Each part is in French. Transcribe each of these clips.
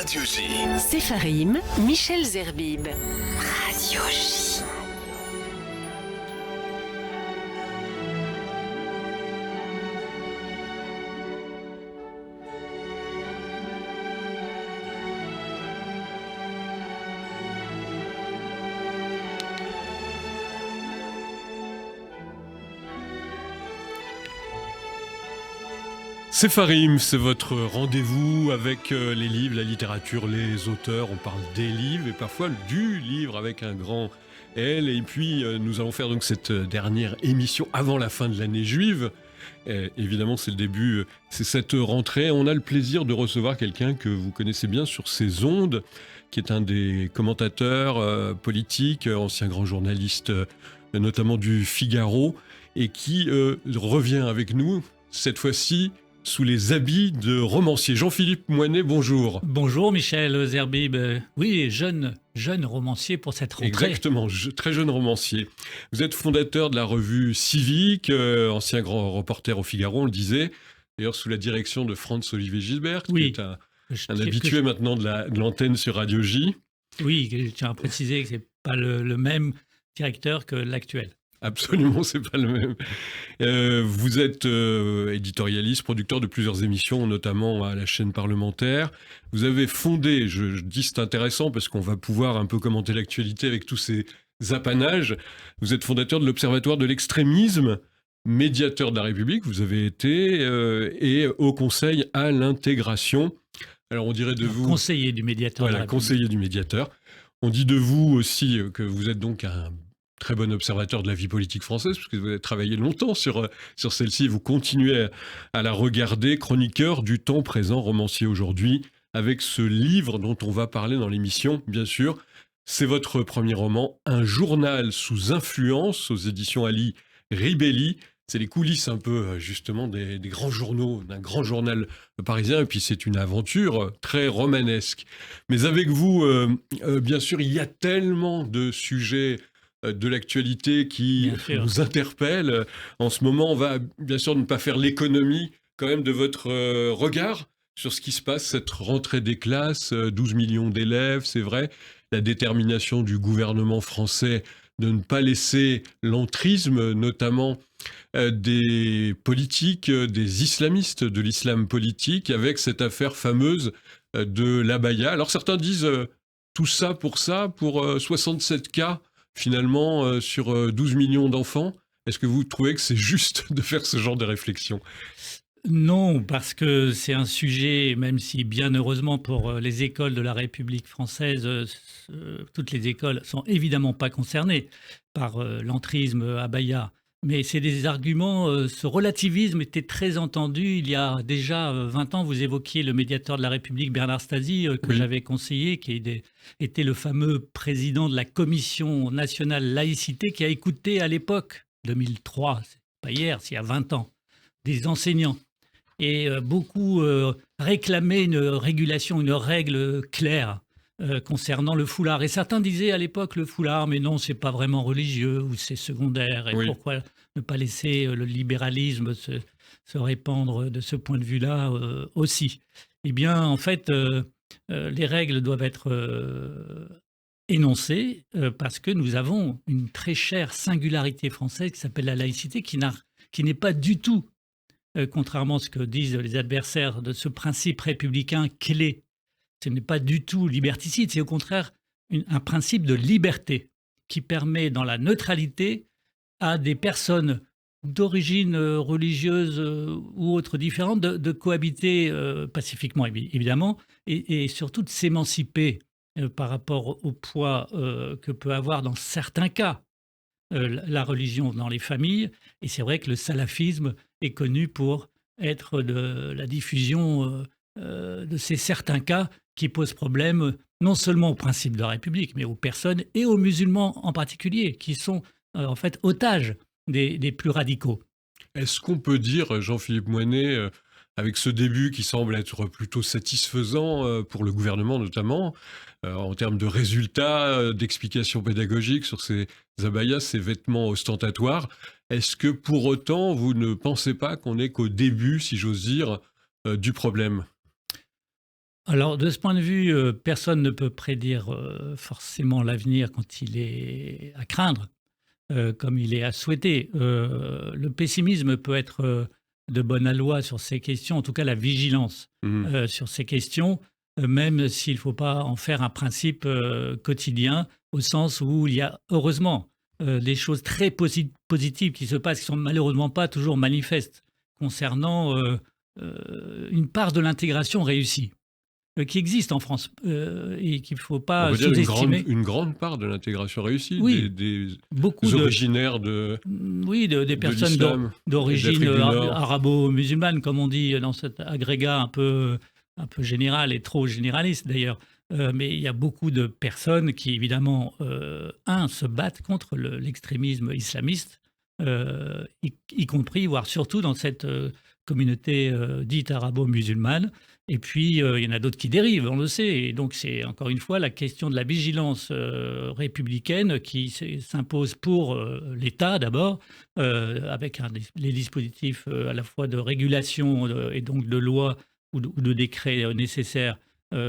Radio J. Sepharim, Michel Zerbib. Radio J. Sepharim, c'est votre rendez-vous avec les livres, la littérature, les auteurs. On parle des livres et parfois du livre avec un grand L. Et puis nous allons faire donc cette dernière émission avant la fin de l'année juive. Évidemment, c'est le début, c'est cette rentrée. On a le plaisir de recevoir quelqu'un que vous connaissez bien sur ces ondes, qui est un des commentateurs politiques, ancien grand journaliste, notamment du Figaro, et qui revient avec nous, cette fois-ci, sous les habits de romancier. Jean-Philippe Moinet, bonjour. Bonjour Michel Zerbib. Oui, jeune romancier pour cette rentrée. Exactement, très jeune romancier. Vous êtes fondateur de la revue Civique, ancien grand reporter au Figaro, on le disait, d'ailleurs sous la direction de Franz-Olivier Gisbert, oui, qui est un habitué maintenant de l'antenne sur Radio J. Oui, je tiens à préciser que ce n'est pas le même directeur que l'actuel. Absolument, c'est pas le même. Vous êtes éditorialiste, producteur de plusieurs émissions, notamment à la chaîne parlementaire. Vous avez fondé, je dis c'est intéressant parce qu'on va pouvoir un peu commenter l'actualité avec tous ces apanages. Vous êtes fondateur de l'Observatoire de l'extrémisme, médiateur de la République, vous avez été, et au Conseil à l'intégration. Alors on dirait de vous... Conseiller du médiateur. Voilà, conseiller du médiateur. On dit de vous aussi que vous êtes donc un très bon observateur de la vie politique française, puisque vous avez travaillé longtemps sur celle-ci, vous continuez à la regarder, chroniqueur du temps présent, romancier aujourd'hui, avec ce livre dont on va parler dans l'émission, bien sûr. C'est votre premier roman, Un journal sous influence, aux éditions Ali Ribelli. C'est les coulisses un peu, justement, des grands journaux, d'un grand journal parisien, et puis c'est une aventure très romanesque. Mais avec vous, bien sûr, il y a tellement de sujets de l'actualité qui nous interpelle. En ce moment, on va bien sûr ne pas faire l'économie quand même de votre regard sur ce qui se passe, cette rentrée des classes, 12 millions d'élèves, c'est vrai, la détermination du gouvernement français de ne pas laisser l'entrisme, notamment des politiques, des islamistes, de l'islam politique, avec cette affaire fameuse de l'abaya. Alors certains disent tout ça, pour 67 cas, finalement, sur 12 millions d'enfants. Est-ce que vous trouvez que c'est juste de faire ce genre de réflexion ? Non, parce que c'est un sujet, même si bien heureusement pour les écoles de la République française, toutes les écoles sont évidemment pas concernées par l'entrisme abaya. Mais c'est des arguments, ce relativisme était très entendu il y a déjà 20 ans. Vous évoquiez le médiateur de la République, Bernard Stasi, que j'avais conseillé, qui était le fameux président de la Commission nationale laïcité, qui a écouté à l'époque, 2003, c'est pas hier, c'est il y a 20 ans, des enseignants. Et beaucoup réclamaient une régulation, une règle claire concernant le foulard. Et certains disaient à l'époque le foulard, mais non, c'est pas vraiment religieux ou c'est secondaire. Et pourquoi ne pas laisser le libéralisme se répandre de ce point de vue-là aussi ? Eh bien, en fait, les règles doivent être énoncées parce que nous avons une très chère singularité française qui s'appelle la laïcité, qui n'est pas du tout, contrairement à ce que disent les adversaires de ce principe républicain clé. Ce n'est pas du tout liberticide, c'est au contraire un principe de liberté qui permet dans la neutralité à des personnes d'origine religieuse ou autre différente de cohabiter pacifiquement, évidemment, et surtout de s'émanciper par rapport au poids que peut avoir dans certains cas la religion dans les familles. Et c'est vrai que le salafisme est connu pour être de la diffusion de ces certains cas qui posent problème non seulement au principe de la République, mais aux personnes et aux musulmans en particulier, qui sont en fait otages des plus radicaux. Est-ce qu'on peut dire, Jean-Philippe Moinet, avec ce début qui semble être plutôt satisfaisant pour le gouvernement notamment, en termes de résultats, d'explications pédagogiques sur ces abayas, ces vêtements ostentatoires, est-ce que pour autant vous ne pensez pas qu'on n'est qu'au début, si j'ose dire, du problème ? Alors, de ce point de vue, personne ne peut prédire forcément l'avenir quand il est à craindre, comme il est à souhaiter. Le pessimisme peut être de bon aloi sur ces questions, en tout cas la vigilance Mhm. sur ces questions, même s'il ne faut pas en faire un principe quotidien, au sens où il y a heureusement des choses très positives qui se passent, qui ne sont malheureusement pas toujours manifestes, concernant une part de l'intégration réussie qui existe en France et qu'il ne faut On pas peut dire sous-estimer. une grande part de l'intégration réussie, Oui, beaucoup des de, originaires oui, des de personnes l'islam et d'origine d'Afrique du Nord. arabo-musulmane, comme on dit dans cet agrégat un peu général et trop généraliste d'ailleurs. Mais il y a beaucoup de personnes qui, évidemment, se battent contre l'extrémisme islamiste, y compris, voire surtout dans cette communauté dite arabo-musulmane. Et puis, il y en a d'autres qui dérivent, on le sait. Et donc, c'est encore une fois la question de la vigilance républicaine qui s'impose pour l'État d'abord, avec les dispositifs à la fois de régulation et donc de loi ou de décrets nécessaires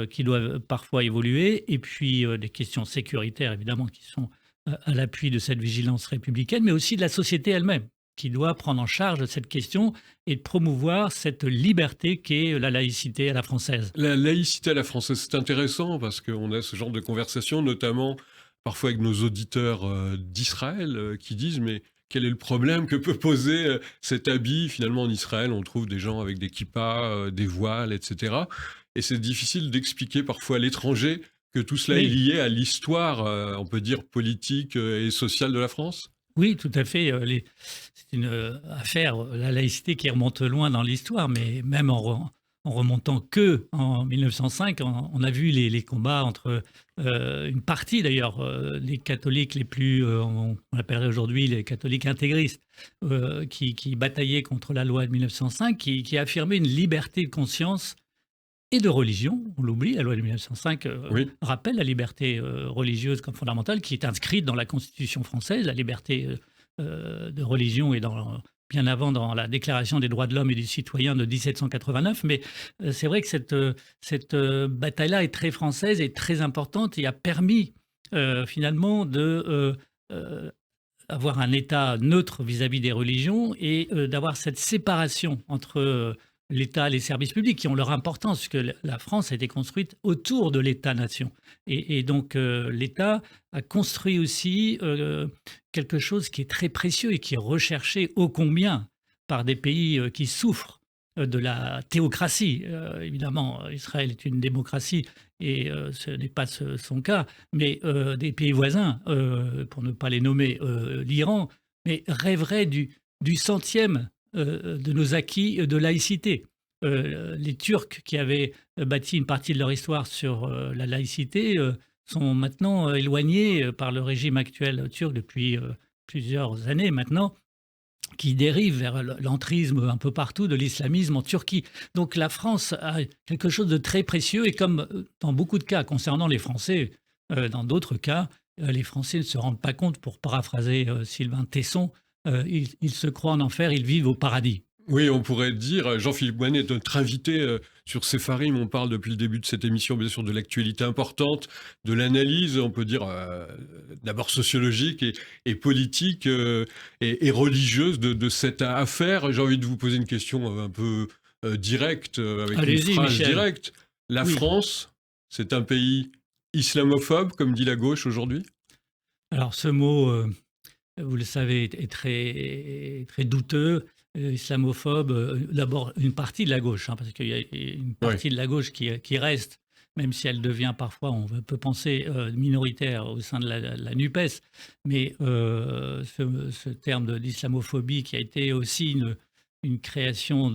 qui doivent parfois évoluer. Et puis, des questions sécuritaires, évidemment, qui sont à l'appui de cette vigilance républicaine, mais aussi de la société elle-même, qui doit prendre en charge cette question et de promouvoir cette liberté qu'est la laïcité à la française. La laïcité à la française, c'est intéressant parce qu'on a ce genre de conversation, notamment parfois avec nos auditeurs d'Israël qui disent mais quel est le problème que peut poser cet habit? Finalement, en Israël, on trouve des gens avec des kippas, des voiles, etc. Et c'est difficile d'expliquer parfois à l'étranger que tout cela est Oui, lié à l'histoire, on peut dire, politique et sociale de la France. oui, tout à fait. C'est une affaire, la laïcité, qui remonte loin dans l'histoire, mais même en remontant que en 1905, on a vu les combats entre une partie d'ailleurs des catholiques les plus, on appellerait aujourd'hui les catholiques intégristes, qui bataillaient contre la loi de 1905, qui affirmait une liberté de conscience et de religion. On l'oublie, la loi de 1905 Oui. rappelle la liberté religieuse comme fondamentale, qui est inscrite dans la Constitution française, la liberté de religion et bien avant dans la Déclaration des droits de l'homme et du citoyen de 1789. Mais c'est vrai que cette bataille-là est très française et très importante et a permis finalement de avoir un État neutre vis-à-vis des religions et d'avoir cette séparation entre l'État et les services publics qui ont leur importance, puisque la France a été construite autour de l'État-nation. Et donc l'État a construit aussi quelque chose qui est très précieux et qui est recherché ô combien par des pays qui souffrent de la théocratie. Évidemment, Israël est une démocratie et ce n'est pas son cas, mais des pays voisins, pour ne pas les nommer, l'Iran, mais rêveraient du centième de nos acquis de laïcité. Les Turcs qui avaient bâti une partie de leur histoire sur la laïcité sont maintenant éloignés par le régime actuel turc depuis plusieurs années maintenant, qui dérive vers l'entrisme un peu partout de l'islamisme en Turquie. Donc la France a quelque chose de très précieux et comme dans beaucoup de cas concernant les Français, dans d'autres cas, les Français ne se rendent pas compte, pour paraphraser Sylvain Tesson, ils se croient en enfer, ils vivent au paradis. Oui, on pourrait dire, Jean-Philippe Moinet, notre invité sur Sépharim, on parle depuis le début de cette émission, bien sûr, de l'actualité importante, de l'analyse, on peut dire, d'abord sociologique et politique et religieuse de cette affaire. J'ai envie de vous poser une question un peu directe, avec une Allez-y, phrase Michel. directe. La Oui. France, c'est un pays islamophobe, comme dit la gauche aujourd'hui? Alors ce mot, vous le savez, est très, très douteux, islamophobe. D'abord, une partie de la gauche, hein, parce qu'il y a une partie de la gauche qui reste, même si elle devient parfois, on peut penser, minoritaire au sein de la NUPES. Mais ce terme d'islamophobie qui a été aussi une création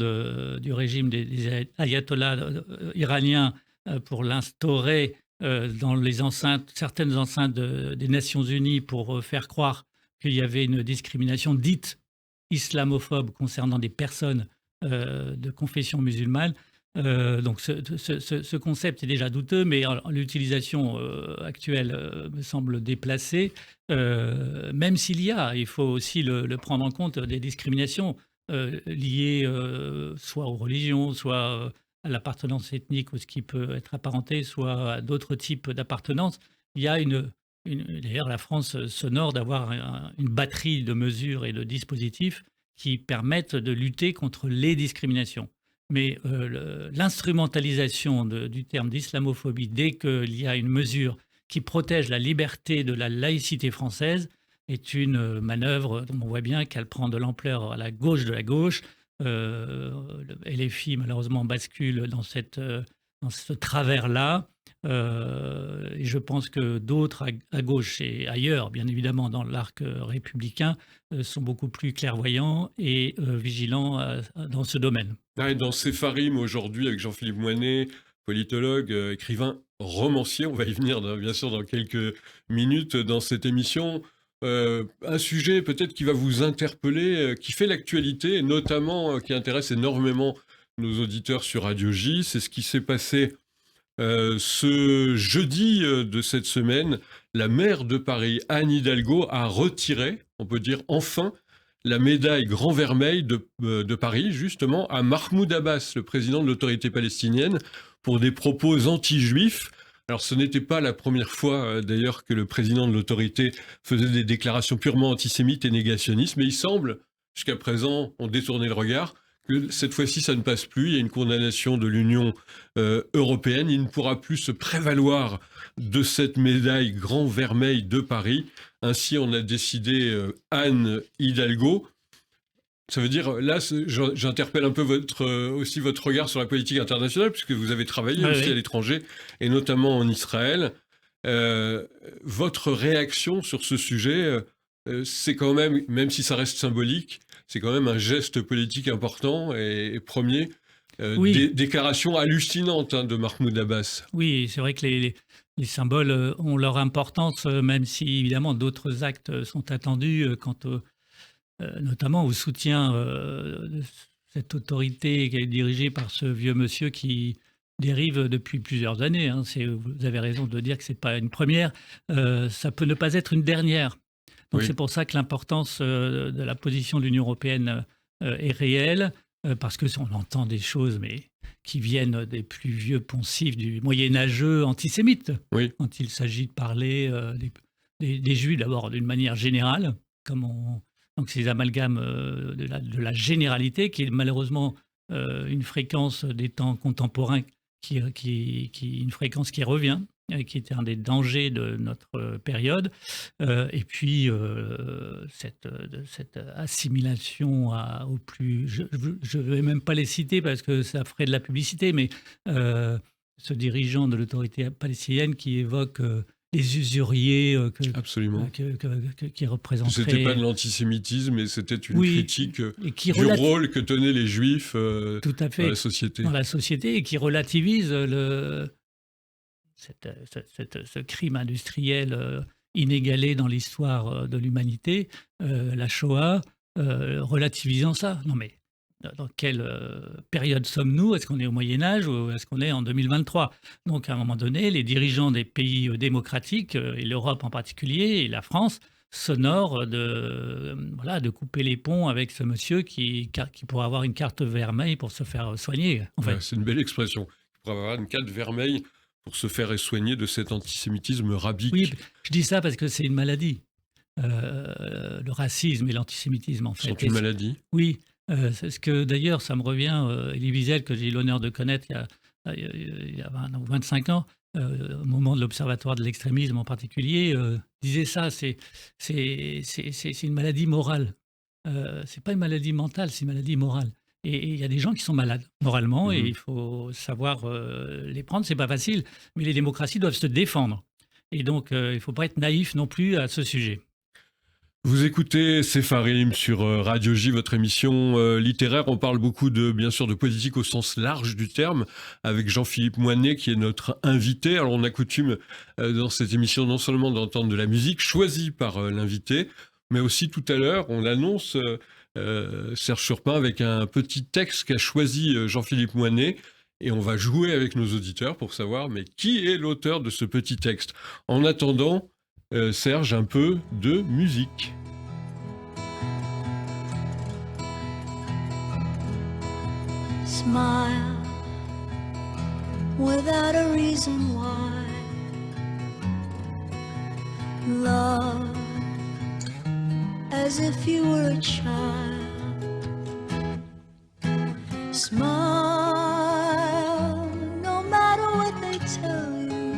du régime des ayatollahs iraniens pour l'instaurer dans les enceintes, certaines enceintes des Nations Unies pour faire croire qu'il y avait une discrimination dite islamophobe concernant des personnes de confession musulmane. Donc ce concept est déjà douteux, mais l'utilisation actuelle me semble déplacée, même s'il y a, il faut aussi le prendre en compte, des discriminations liées soit aux religions, soit à l'appartenance ethnique ou ce qui peut être apparenté, soit à d'autres types d'appartenance. Il y a d'ailleurs, la France s'honore d'avoir une batterie de mesures et de dispositifs qui permettent de lutter contre les discriminations. Mais l'instrumentalisation du terme d'islamophobie, dès qu'il y a une mesure qui protège la liberté de la laïcité française, est une manœuvre dont on voit bien qu'elle prend de l'ampleur à la gauche de la gauche. Et les filles, malheureusement, basculent dans ce travers-là. Et je pense que d'autres à gauche et ailleurs, bien évidemment dans l'arc républicain, sont beaucoup plus clairvoyants et vigilants dans ce domaine. Et dans Sépharim aujourd'hui, avec Jean-Philippe Moinet, politologue, écrivain, romancier, on va y venir bien sûr dans quelques minutes dans cette émission. Un sujet peut-être qui va vous interpeller, qui fait l'actualité, et notamment qui intéresse énormément nos auditeurs sur Radio J, c'est ce qui s'est passé ce jeudi de cette semaine. La maire de Paris, Anne Hidalgo, a retiré, on peut dire enfin, la médaille Grand Vermeil de Paris, justement, à Mahmoud Abbas, le président de l'autorité palestinienne, pour des propos anti-juifs. Alors ce n'était pas la première fois d'ailleurs que le président de l'autorité faisait des déclarations purement antisémites et négationnistes, mais il semble, jusqu'à présent, on détournait le regard, que cette fois-ci ça ne passe plus. Il y a une condamnation de l'Union européenne, il ne pourra plus se prévaloir de cette médaille Grand Vermeil de Paris. Ainsi on a décidé Anne Hidalgo. Ça veut dire, là, j'interpelle un peu aussi votre regard sur la politique internationale, puisque vous avez travaillé aussi à l'étranger, et notamment en Israël. Votre réaction sur ce sujet, c'est quand même si ça reste symbolique, c'est quand même un geste politique important et premier. Déclaration hallucinante de Mahmoud Abbas. Oui, c'est vrai que les symboles ont leur importance, même si évidemment d'autres actes sont attendus quant notamment au soutien de cette autorité qui est dirigée par ce vieux monsieur qui dérive depuis plusieurs années. Hein. Vous avez raison de dire que ce n'est pas une première, ça peut ne pas être une dernière. Donc c'est pour ça que l'importance de la position de l'Union européenne est réelle, parce qu'on entend des choses mais qui viennent des plus vieux poncifs du moyenâgeux antisémite. Oui. Quand il s'agit de parler des Juifs, d'abord d'une manière générale, donc ces amalgames de la généralité, qui est malheureusement une fréquence des temps contemporains, une fréquence qui revient, qui était un des dangers de notre période. Et puis cette assimilation au plus... Je ne vais même pas les citer parce que ça ferait de la publicité, mais ce dirigeant de l'autorité palestinienne qui évoque... les usuriers qui représenteraient... C'était pas de l'antisémitisme, mais c'était une critique du rôle que tenaient les Juifs tout à fait, dans la société. Dans la société, et qui relativise ce crime industriel inégalé dans l'histoire de l'humanité, la Shoah, relativisant ça. Non mais dans quelle période sommes-nous? Est-ce qu'on est au Moyen-Âge ou est-ce qu'on est en 2023? Donc, à un moment donné, les dirigeants des pays démocratiques, et l'Europe en particulier, et la France, s'honorent de couper les ponts avec ce monsieur qui pourrait avoir une carte vermeille pour se faire soigner. En fait. C'est une belle expression. Il pourrait avoir une carte vermeille pour se faire soigner de cet antisémitisme rabique. Oui, je dis ça parce que c'est une maladie. Le racisme et l'antisémitisme, en fait. C'est une maladie? Oui. C'est ce que d'ailleurs, ça me revient, Elie Wiesel, que j'ai eu l'honneur de connaître il y a 20 ou 25 ans, au moment de l'Observatoire de l'extrémisme en particulier, disait ça, c'est une maladie morale. C'est pas une maladie mentale, c'est une maladie morale. Et il y a des gens qui sont malades moralement, et il faut savoir les prendre, c'est pas facile, mais les démocraties doivent se défendre. Et donc, il ne faut pas être naïf non plus à ce sujet. Vous écoutez Sépharim sur Radio J, votre émission littéraire. On parle beaucoup bien sûr de politique au sens large du terme, avec Jean-Philippe Moinet qui est notre invité. Alors on a coutume dans cette émission non seulement d'entendre de la musique choisie par l'invité, mais aussi tout à l'heure on annonce Serge Surpin avec un petit texte qu'a choisi Jean-Philippe Moinet. Et on va jouer avec nos auditeurs pour savoir mais qui est l'auteur de ce petit texte. En attendant, Serge, un peu de musique. Smile, without a reason why. Love as if you were a child. Smile no matter what they tell you.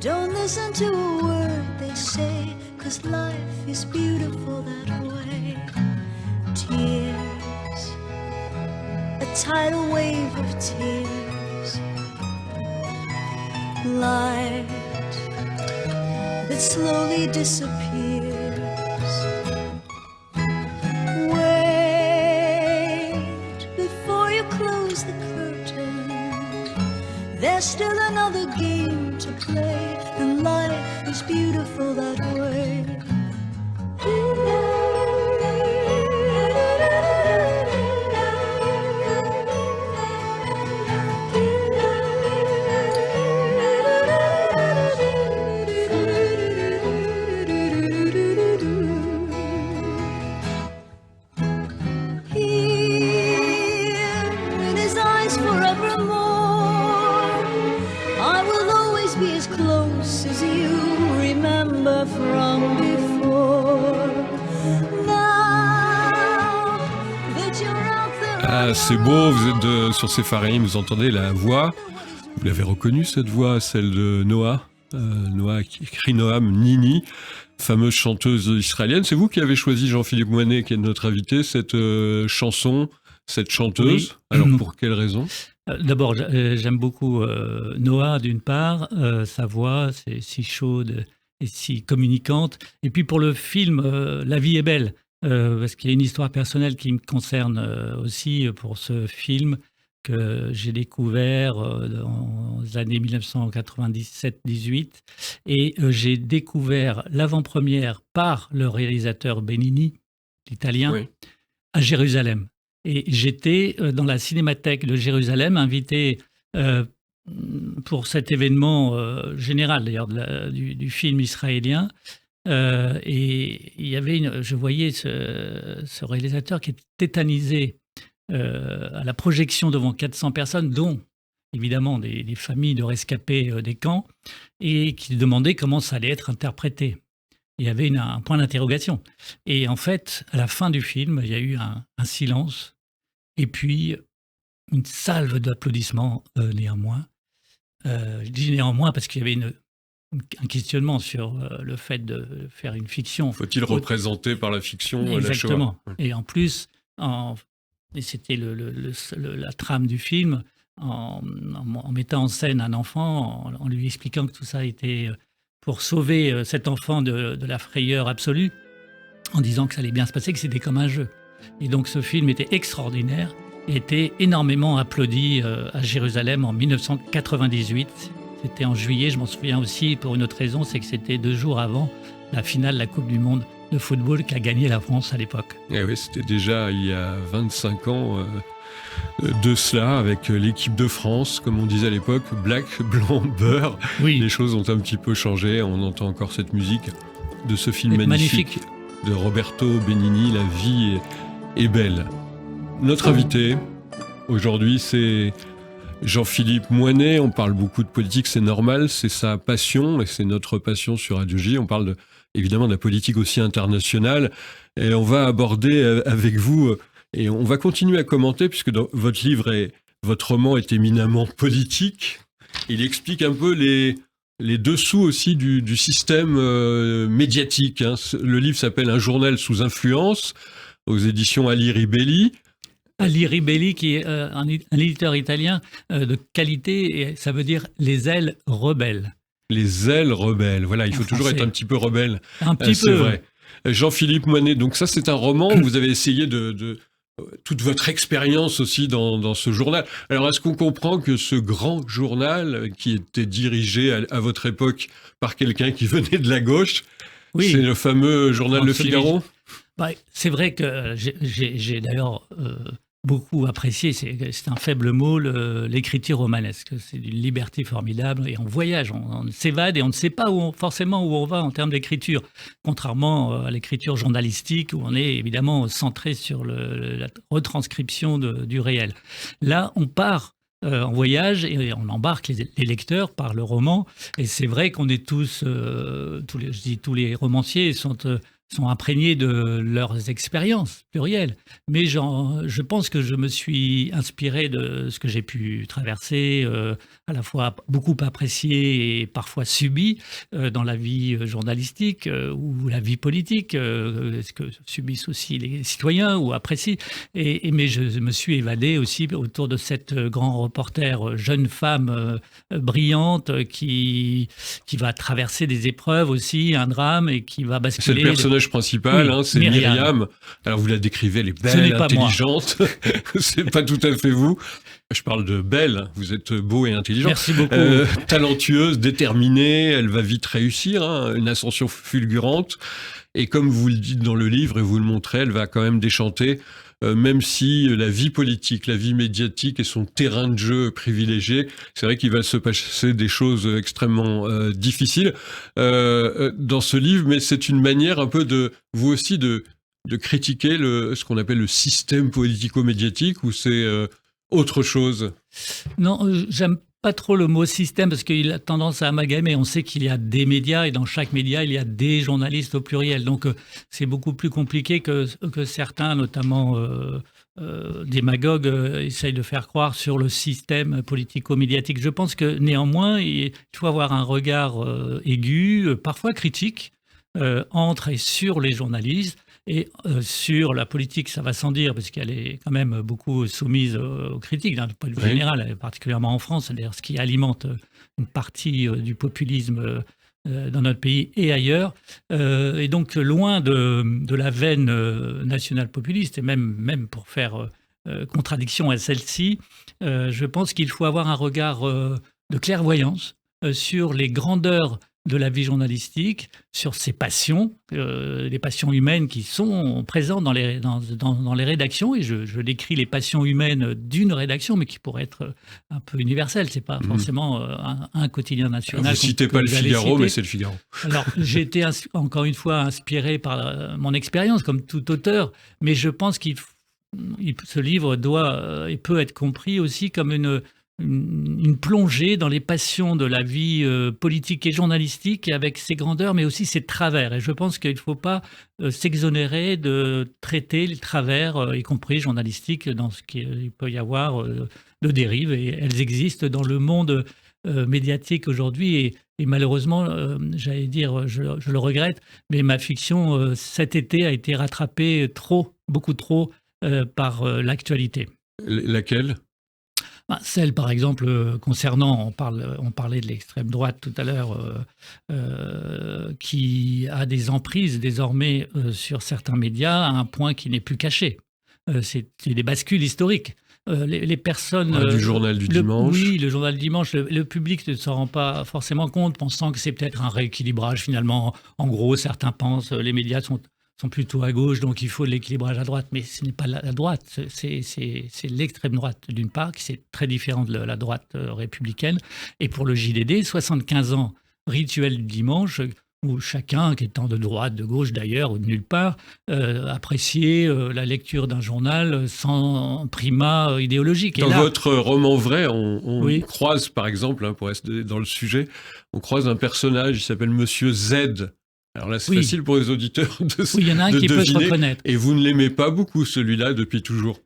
Don't listen to a word they say, 'cause life is beautiful that way. Tears, a tidal wave of tears. Light that slowly disappears. Wait before you close the curtain. There's still another game to play, and life is beautiful that way. From before. Now that you're out there. Ah, c'est beau, vous êtes sur Sepharim, vous entendez la voix. Vous l'avez reconnue, cette voix, celle de Noah. Noah qui écrit Noam Nini, fameuse chanteuse israélienne. C'est vous qui avez choisi, Jean-Philippe Moinet, qui est notre invité, cette chanson, cette chanteuse. Oui. Alors, pour quelle raison ? D'abord, j'aime beaucoup Noah, d'une part. Sa voix, c'est si chaude et si communicante. Et puis pour le film, La vie est belle, parce qu'il y a une histoire personnelle qui me concerne aussi pour ce film que j'ai découvert dans les années 1997-18. Et j'ai découvert l'avant-première par le réalisateur Benigni, l'italien, oui, à Jérusalem. Et j'étais dans la cinémathèque de Jérusalem, invité pour cet événement général d'ailleurs du film israélien, et il y avait je voyais ce réalisateur qui était tétanisé à la projection devant 400 personnes, dont évidemment des familles de rescapés des camps, et qui demandait comment ça allait être interprété. Il y avait un point d'interrogation. Et en fait, à la fin du film, il y a eu un silence, et puis une salve d'applaudissements néanmoins. Je dis néanmoins parce qu'il y avait un questionnement sur le fait de faire une fiction. Faut-il représenter par la fiction Exactement. la Shoah ? Et en plus, et c'était la trame du film, en mettant en scène un enfant, en lui expliquant que tout ça était pour sauver cet enfant de la frayeur absolue, en disant que ça allait bien se passer, que c'était comme un jeu. Et donc ce film était extraordinaire, était énormément applaudi à Jérusalem en 1998. C'était en juillet, je m'en souviens aussi pour une autre raison, c'est que c'était 2 jours avant la finale de la Coupe du Monde de football qu'a gagné la France à l'époque. Et oui, c'était déjà il y a 25 ans de cela, avec l'équipe de France, comme on disait à l'époque, black, blanc, beurre. Oui. Les choses ont un petit peu changé, on entend encore cette musique de ce film magnifique de Roberto Benigni, La vie est belle. Notre invité aujourd'hui, c'est Jean-Philippe Moinet. On parle beaucoup de politique, c'est normal, c'est sa passion et c'est notre passion sur Radio J. On parle évidemment de la politique aussi internationale, et on va aborder avec vous, et on va continuer à commenter, puisque dans votre livre et votre roman est éminemment politique. Il explique un peu les dessous aussi du système médiatique. Le livre s'appelle Un journal sous influence, aux éditions Ali Ribelli. Ali Ribelli, qui est un éditeur italien de qualité, et ça veut dire les ailes rebelles. Les ailes rebelles, voilà, il faut toujours être un petit peu rebelle. Un petit peu. C'est vrai. Jean-Philippe Moinet, donc ça c'est un roman, vous avez essayé de toute votre expérience aussi dans ce journal. Alors est-ce qu'on comprend que ce grand journal, qui était dirigé à votre époque par quelqu'un qui venait de la gauche, oui, c'est le fameux journal Le Figaro ? C'est vrai que j'ai d'ailleurs beaucoup apprécié, c'est un faible mot, l'écriture romanesque. C'est d'une liberté formidable, et on voyage, on s'évade, et on ne sait pas forcément où on va en termes d'écriture, contrairement à l'écriture journalistique, où on est évidemment centré sur la retranscription du réel. Là, on part en voyage et on embarque les lecteurs par le roman. Et c'est vrai qu'on est tous les romanciers sont imprégnés de leurs expériences plurielles. Mais je pense que je me suis inspiré de ce que j'ai pu traverser, à la fois beaucoup apprécié et parfois subi dans la vie journalistique ou la vie politique, ce que subissent aussi les citoyens ou apprécient. Mais je me suis évadé aussi autour de cette grand reporter, jeune femme brillante qui va traverser des épreuves aussi, un drame, et qui va basculer. C'est le personnage principal, Oui, c'est Myriam. Alors vous la décrivez, elle est belle, intelligente. C'est pas tout à fait vous. Je parle de belle, vous êtes beau et intelligent. Merci beaucoup. Talentueuse, déterminée, elle va vite réussir, une ascension fulgurante. Et comme vous le dites dans le livre et vous le montrez, elle va quand même déchanter, même si la vie politique, la vie médiatique est son terrain de jeu privilégié. C'est vrai qu'il va se passer des choses extrêmement difficiles dans ce livre, mais c'est une manière un peu de, vous aussi, de critiquer ce qu'on appelle le système politico-médiatique, ou c'est autre chose? Non, j'aime pas trop le mot système parce qu'il a tendance à amalgamer. On sait qu'il y a des médias et dans chaque média, il y a des journalistes au pluriel. Donc, c'est beaucoup plus compliqué que certains, notamment démagogues, essayent de faire croire sur le système politico-médiatique. Je pense que néanmoins, il faut avoir un regard aigu, parfois critique, entre et sur les journalistes. Et sur la politique, ça va sans dire, parce qu'elle est quand même beaucoup soumise aux critiques, d'un point de vue général, particulièrement en France. C'est d'ailleurs ce qui alimente une partie du populisme dans notre pays et ailleurs. Et donc, loin de la veine nationale populiste, et même pour faire contradiction à celle-ci, je pense qu'il faut avoir un regard de clairvoyance sur les grandeurs de la vie journalistique, sur ses passions, les passions humaines qui sont présentes dans les rédactions. Et je décris les passions humaines d'une rédaction, mais qui pourraient être un peu universelles. C'est pas forcément un quotidien national. Alors vous citez pas le Figaro, mais c'est le Figaro. Alors, j'ai été encore une fois inspiré par mon expérience, comme tout auteur, mais je pense ce livre doit et peut être compris aussi comme une plongée dans les passions de la vie politique et journalistique, avec ses grandeurs, mais aussi ses travers. Et je pense qu'il ne faut pas s'exonérer de traiter les travers, y compris journalistiques, dans ce qu'il peut y avoir de dérives. Et elles existent dans le monde médiatique aujourd'hui. Et malheureusement, j'allais dire, je le regrette, mais ma fiction, cet été, a été rattrapée beaucoup trop par l'actualité. Laquelle ? Celle, par exemple, concernant, on parlait de l'extrême droite tout à l'heure, qui a des emprises désormais sur certains médias à un point qui n'est plus caché. C'est des bascules historiques. Les personnes... du journal du dimanche. Oui, le journal du dimanche. Le public ne s'en rend pas forcément compte, pensant que c'est peut-être un rééquilibrage finalement. En gros, certains pensent les médias sont plutôt à gauche, donc il faut de l'équilibrage à droite. Mais ce n'est pas la droite, c'est l'extrême droite, d'une part, qui c'est très différent de la droite républicaine. Et pour le JDD, 75 ans, rituel du dimanche, où chacun, qui étant de droite, de gauche d'ailleurs, ou de nulle part, appréciait la lecture d'un journal sans primat idéologique. Dans votre roman vrai, on croise, par exemple, pour rester dans le sujet, on croise un personnage, il s'appelle Monsieur Z. Alors là, c'est facile pour les auditeurs de deviner. Oui, il y en a un qui peut se reconnaître. Et vous ne l'aimez pas beaucoup, celui-là, depuis toujours?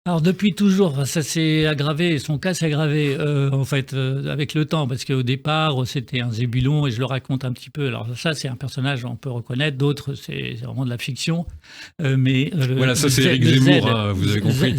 Alors, depuis toujours, ça s'est aggravé, son cas s'est aggravé, en fait, avec le temps, parce qu'au départ, c'était un zébulon, et je le raconte un petit peu. Alors ça, c'est un personnage, on peut reconnaître, d'autres, c'est vraiment de la fiction. Mais voilà, ça c'est Éric Zemmour, vous avez compris,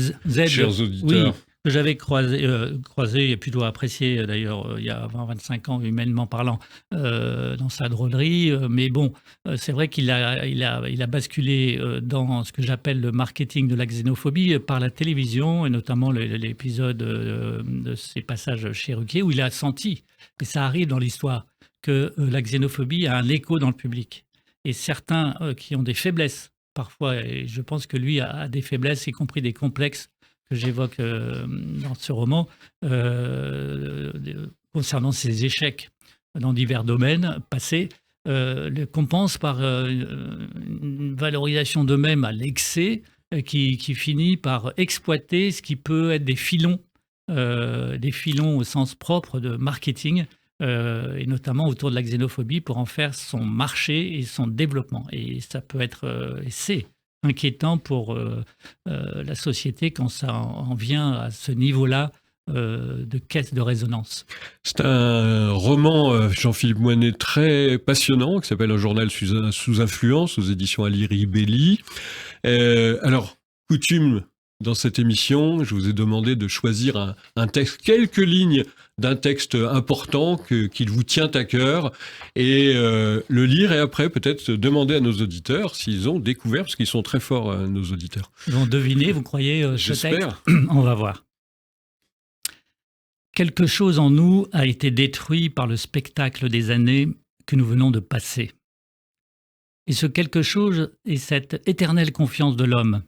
chers auditeurs. Oui, que j'avais croisé et plutôt apprécié d'ailleurs il y a 20-25 ans, humainement parlant, dans sa drôlerie. Mais bon, c'est vrai qu'il a basculé dans ce que j'appelle le marketing de la xénophobie par la télévision, et notamment l'épisode de ses passages chez Ruquier, où il a senti, et ça arrive dans l'histoire, que la xénophobie a un écho dans le public. Et certains qui ont des faiblesses, parfois, et je pense que lui a des faiblesses, y compris des complexes, que j'évoque dans ce roman, concernant ses échecs dans divers domaines passés, le compense par une valorisation d'eux-mêmes à l'excès qui finit par exploiter ce qui peut être des filons des filons au sens propre de marketing, et notamment autour de la xénophobie pour en faire son marché et son développement. Et ça peut être, et c'est inquiétant pour la société quand ça en vient à ce niveau-là de caisse de résonance. C'est un roman, Jean-Philippe Moinet, très passionnant, qui s'appelle Un journal sous influence, aux éditions Ali Ribelli. Alors, coutume dans cette émission, je vous ai demandé de choisir un texte, quelques lignes d'un texte important qu'il vous tient à cœur, et le lire, et après peut-être demander à nos auditeurs s'ils ont découvert, parce qu'ils sont très forts, nos auditeurs. Ils vont deviner, vous croyez, ce texte ? J'espère. On va voir. Quelque chose en nous a été détruit par le spectacle des années que nous venons de passer. Et ce quelque chose est cette éternelle confiance de l'homme,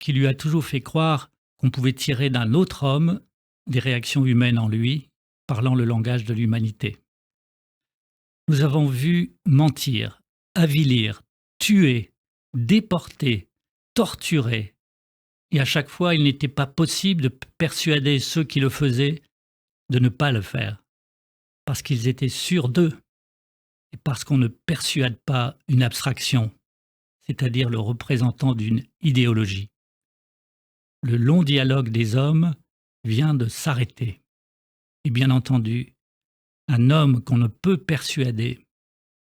qui lui a toujours fait croire qu'on pouvait tirer d'un autre homme des réactions humaines en lui, parlant le langage de l'humanité. Nous avons vu mentir, avilir, tuer, déporter, torturer, et à chaque fois il n'était pas possible de persuader ceux qui le faisaient de ne pas le faire, parce qu'ils étaient sûrs d'eux, et parce qu'on ne persuade pas une abstraction, c'est-à-dire le représentant d'une idéologie. Le long dialogue des hommes vient de s'arrêter. Et bien entendu, un homme qu'on ne peut persuader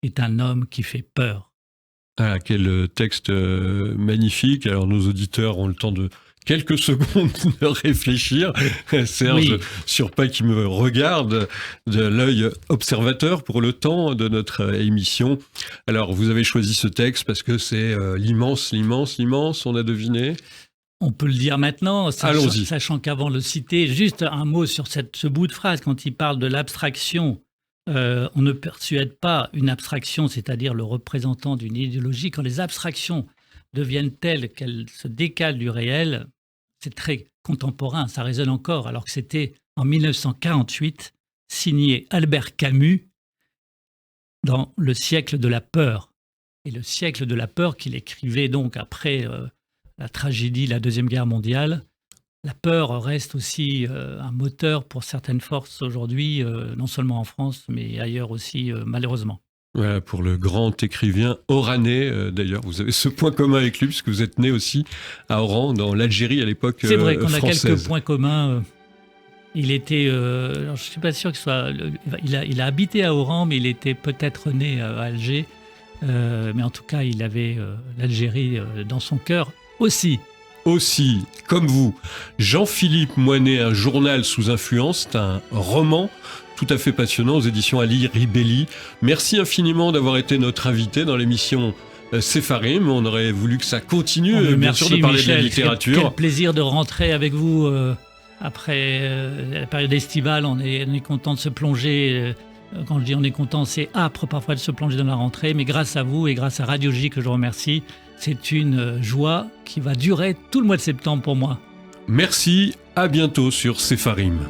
est un homme qui fait peur. Ah, quel texte magnifique. Alors, nos auditeurs ont le temps de quelques secondes de réfléchir. Serge Surpin qui me regarde de l'œil observateur pour le temps de notre émission. Alors, vous avez choisi ce texte parce que c'est l'immense, on a deviné. On peut le dire maintenant, Allons-y. Sachant qu'avant de le citer, juste un mot sur ce bout de phrase, quand il parle de l'abstraction. On ne persuade pas une abstraction, c'est-à-dire le représentant d'une idéologie. Quand les abstractions deviennent telles qu'elles se décalent du réel, c'est très contemporain, ça résonne encore, alors que c'était en 1948, signé Albert Camus dans Le siècle de la peur. Et le siècle de la peur qu'il écrivait donc après la tragédie de la Deuxième Guerre mondiale. La peur reste aussi un moteur pour certaines forces aujourd'hui, non seulement en France, mais ailleurs aussi, malheureusement. Voilà, pour le grand écrivain oranais, d'ailleurs. Vous avez ce point commun avec lui, puisque vous êtes né aussi à Oran, dans l'Algérie à l'époque française. C'est vrai qu'on a quelques points communs. Il était, alors je ne suis pas sûr que ce soit... Il a habité à Oran, mais il était peut-être né à Alger. Mais en tout cas, il avait l'Algérie dans son cœur aussi. Aussi, comme vous, Jean-Philippe Moinet, Un journal sous influence, c'est un roman tout à fait passionnant aux éditions Ali Ribelli. Merci infiniment d'avoir été notre invité dans l'émission Sepharim. On aurait voulu que ça continue, bien merci, sûr, de parler Michel, de la littérature. Quel plaisir de rentrer avec vous après la période estivale. On est content de se plonger. Quand je dis on est content, c'est âpre parfois de se plonger dans la rentrée. Mais grâce à vous et grâce à Radio J, que je remercie, c'est une joie qui va durer tout le mois de septembre pour moi. Merci, à bientôt sur Sepharim.